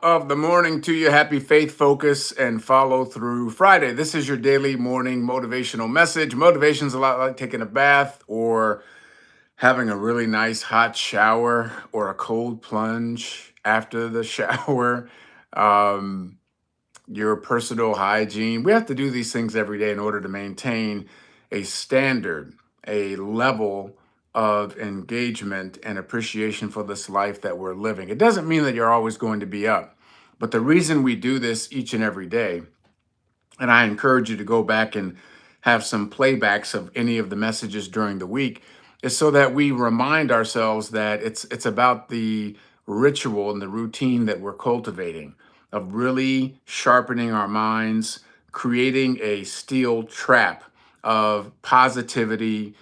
of the morning to you. Happy Faith Focus and Follow Through Friday. This is your daily morning motivational message. Motivation's a lot like taking a bath or having a really nice hot shower or a cold plunge after the shower. Um, your personal hygiene. We have to do these things every day in order to maintain a standard, a level of engagement and appreciation for this life that we're living. It doesn't mean that you're always going to be up, but the reason we do this each and every day, and I encourage you to go back and have some playbacks of any of the messages during the week, is so that we remind ourselves that it's about the ritual and the routine that we're cultivating of really sharpening our minds, creating a steel trap of positivity,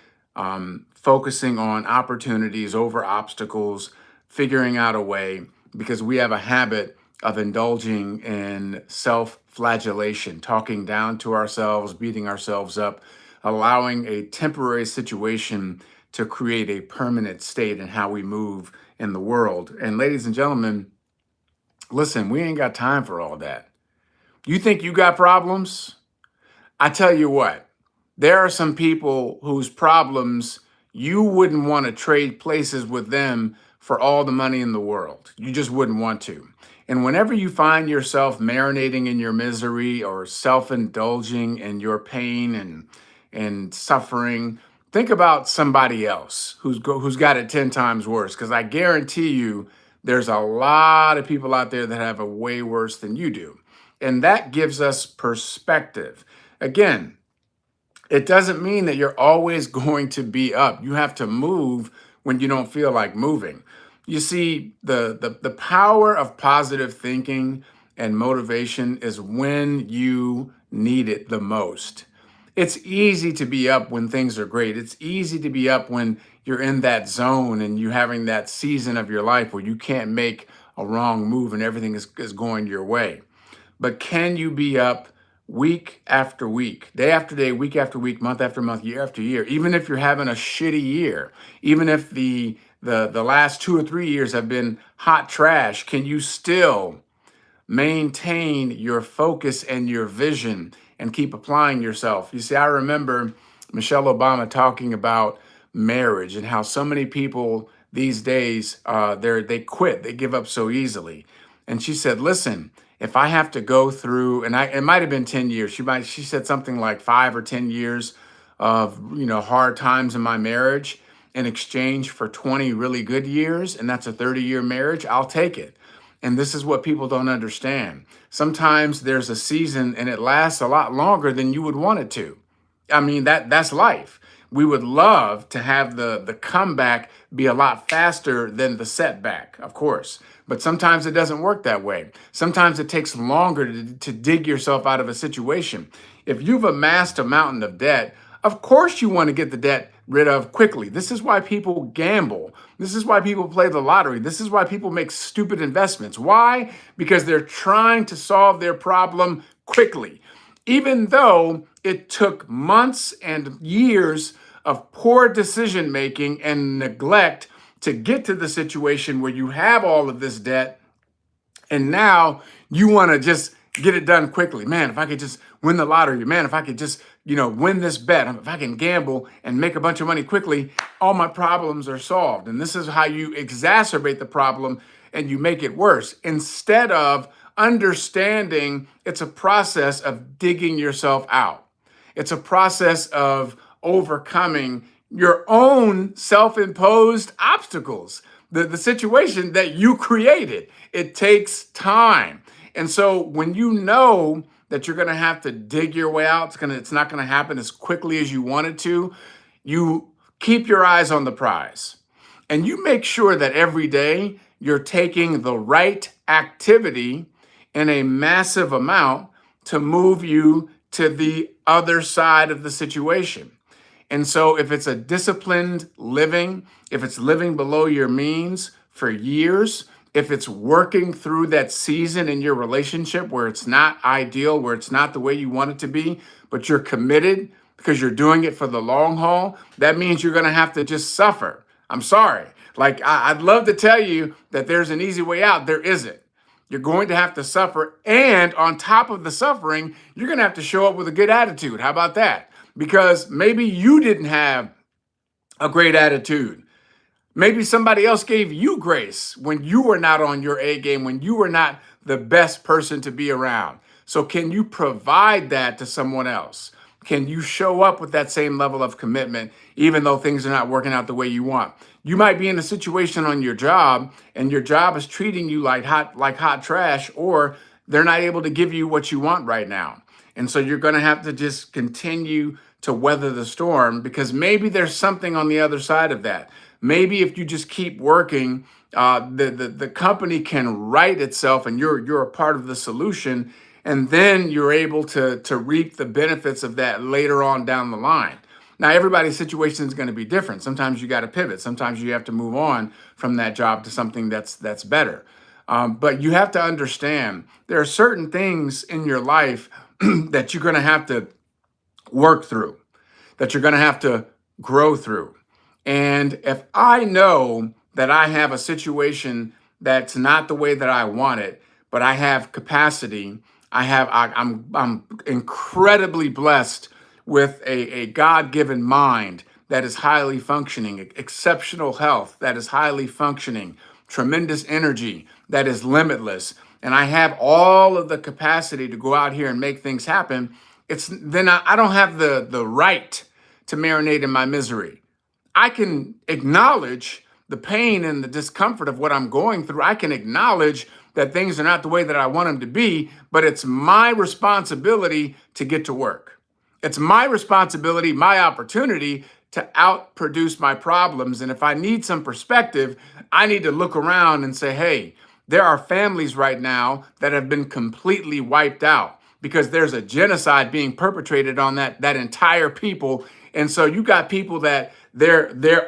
focusing on opportunities over obstacles, figuring out a way, because we have a habit of indulging in self flagellation, talking down to ourselves, beating ourselves up, allowing a temporary situation to create a permanent state in how we move in the world. And ladies and gentlemen, listen, we ain't got time for all that. You think you got problems? I tell you what, there are some people whose problems you wouldn't want to trade places with them for all the money in the world. You just wouldn't want to. And whenever you find yourself marinating in your misery or self-indulging in your pain and suffering, think about somebody else who's got it 10 times worse. Because I guarantee you, there's a lot of people out there that have it way worse than you do. And that gives us perspective. Again, it doesn't mean that you're always going to be up. You have to move when you don't feel like moving. You see, the power of positive thinking and motivation is when you need it the most. It's easy to be up when things are great. It's easy to be up when you're in that zone and you're having that season of your life where you can't make a wrong move and everything is going your way. But can you be up week after week, day after day, week after week, month after month, year after year, even if you're having a shitty year, even if the last 2 or 3 years have been hot trash, can you still maintain your focus and your vision and keep applying yourself? You see, I remember Michelle Obama talking about marriage and how so many people these days, they quit, they give up so easily. And she said, listen, if I have to go through, and it might have been 10 years, she said something like 5 or 10 years of, hard times in my marriage in exchange for 20 really good years, and that's a 30-year marriage, I'll take it. And this is what people don't understand. Sometimes there's a season and it lasts a lot longer than you would want it to. I mean, that's life. We would love to have the comeback be a lot faster than the setback, of course. But sometimes it doesn't work that way. Sometimes it takes longer to dig yourself out of a situation. If you've amassed a mountain of debt, of course you want to get the debt rid of quickly. This is why people gamble. This is why people play the lottery. This is why people make stupid investments. Why? Because they're trying to solve their problem quickly. Even though it took months and years of poor decision making and neglect to get to the situation where you have all of this debt, and now you want to just get it done quickly. Man, if I could just win the lottery, man, if I could just, win this bet, if I can gamble and make a bunch of money quickly, all my problems are solved. And this is how you exacerbate the problem and you make it worse. Instead of understanding it's a process of digging yourself out. It's a process of overcoming your own self-imposed obstacles, the situation that you created. It takes time. And so when you know that you're going to have to dig your way out, it's not going to happen as quickly as you want it to, you keep your eyes on the prize. And you make sure that every day you're taking the right activity in a massive amount to move you to the other side of the situation. And so if it's a disciplined living, if it's living below your means for years, if it's working through that season in your relationship where it's not ideal, where it's not the way you want it to be, but you're committed because you're doing it for the long haul, that means you're going to have to just suffer. I'm sorry. Like, I'd love to tell you that there's an easy way out. There isn't. You're going to have to suffer. And on top of the suffering, you're going to have to show up with a good attitude. How about that? Because maybe you didn't have a great attitude. Maybe somebody else gave you grace when you were not on your A game, when you were not the best person to be around. So, can you provide that to someone else? Can you show up with that same level of commitment, even though things are not working out the way you want? You might be in a situation on your job, and your job is treating you like hot trash, or they're not able to give you what you want right now. And so you're going to have to just continue to weather the storm, because maybe there's something on the other side of that. Maybe if you just keep working, the company can right itself, and you're a part of the solution, and then you're able to reap the benefits of that later on down the line. Now, everybody's situation is going to be different. Sometimes you got to pivot. Sometimes you have to move on from that job to something that's better. But you have to understand there are certain things in your life that you're going to have to work through, that you're going to have to grow through. And if I know that I have a situation that's not the way that I want it, but I have capacity, I'm incredibly blessed with a God-given mind that is highly functioning, exceptional health that is highly functioning, tremendous energy that is limitless, and I have all of the capacity to go out here and make things happen. I don't have the right to marinate in my misery. I can acknowledge the pain and the discomfort of what I'm going through. I can acknowledge that things are not the way that I want them to be, but it's my responsibility to get to work. It's my responsibility, my opportunity to outproduce my problems. And if I need some perspective, I need to look around and say, hey, there are families right now that have been completely wiped out because there's a genocide being perpetrated on that entire people. And so you got people that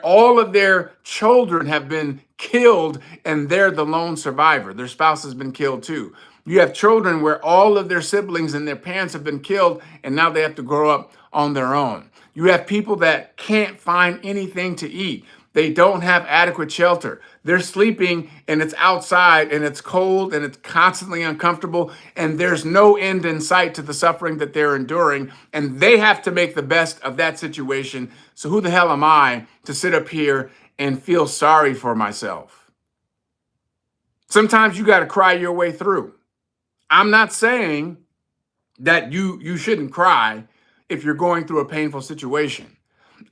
all of their children have been killed, and they're the lone survivor. Their spouse has been killed too. You have children where all of their siblings and their parents have been killed, and now they have to grow up on their own. You have people that can't find anything to eat. They don't have adequate shelter. They're sleeping and it's outside and it's cold and it's constantly uncomfortable, and there's no end in sight to the suffering that they're enduring, and they have to make the best of that situation. So who the hell am I to sit up here and feel sorry for myself? Sometimes you got to cry your way through. I'm not saying that you shouldn't cry if you're going through a painful situation.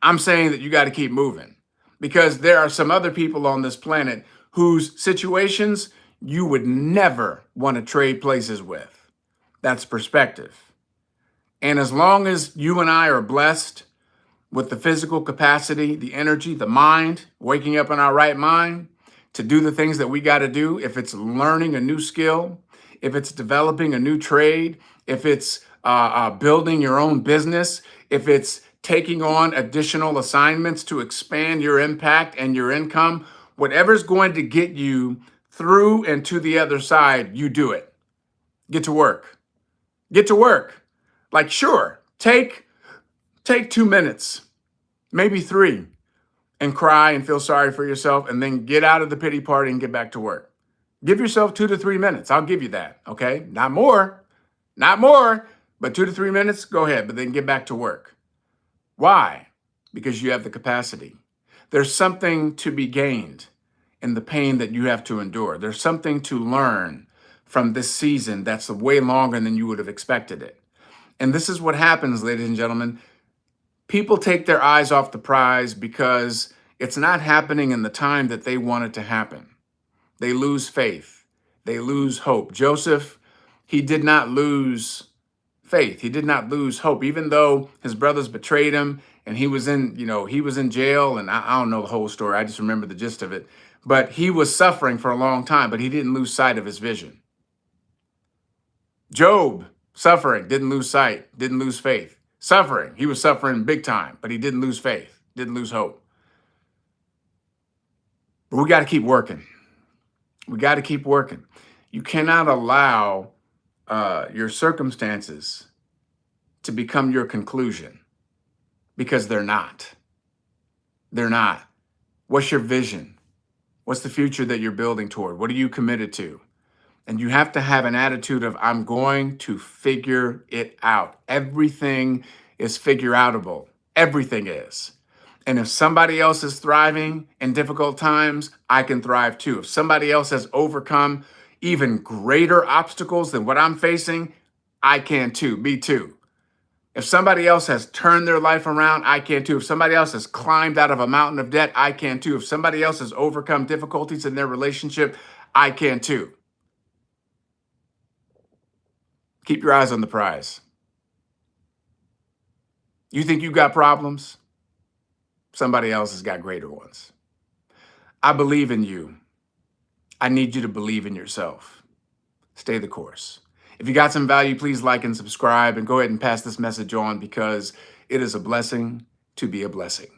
I'm saying that you got to keep moving, because there are some other people on this planet whose situations you would never want to trade places with. That's perspective. And as long as you and I are blessed with the physical capacity, the energy, the mind, waking up in our right mind to do the things that we got to do, if it's learning a new skill, if it's developing a new trade, if it's building your own business, if it's taking on additional assignments to expand your impact and your income, whatever's going to get you through and to the other side, you do it. Get to work. Get to work. Like, sure, take 2 minutes, maybe 3, and cry and feel sorry for yourself, and then get out of the pity party and get back to work. Give yourself 2 to 3 minutes. I'll give you that. Okay. Not more, but 2 to 3 minutes, go ahead, but then get back to work. Why? Because you have the capacity. There's something to be gained in the pain that you have to endure. There's something to learn from this season that's way longer than you would have expected it. And this is what happens, ladies and gentlemen. People take their eyes off the prize because it's not happening in the time that they want it to happen. They lose faith. They lose hope. Joseph, he did not lose faith. He did not lose hope, even though his brothers betrayed him and he was in jail. And I don't know the whole story. I just remember the gist of it. But he was suffering for a long time, but he didn't lose sight of his vision. Job, suffering, didn't lose sight, didn't lose faith. Suffering, he was suffering big time, but he didn't lose faith, didn't lose hope. But we got to keep working. We got to keep working. You cannot allow your circumstances to become your conclusion, because they're not. They're not. What's your vision? What's the future that you're building toward? What are you committed to? And you have to have an attitude of, I'm going to figure it out. Everything is figure outable. Everything is. And if somebody else is thriving in difficult times, I can thrive too. If somebody else has overcome even greater obstacles than what I'm facing, I can too. Me too. If somebody else has turned their life around, I can too. If somebody else has climbed out of a mountain of debt, I can too. If somebody else has overcome difficulties in their relationship, I can too. Keep your eyes on the prize. You think you got problems? Somebody else has got greater ones. I believe in you. I need you to believe in yourself. Stay the course. If you got some value, please like and subscribe and go ahead and pass this message on because it is a blessing to be a blessing.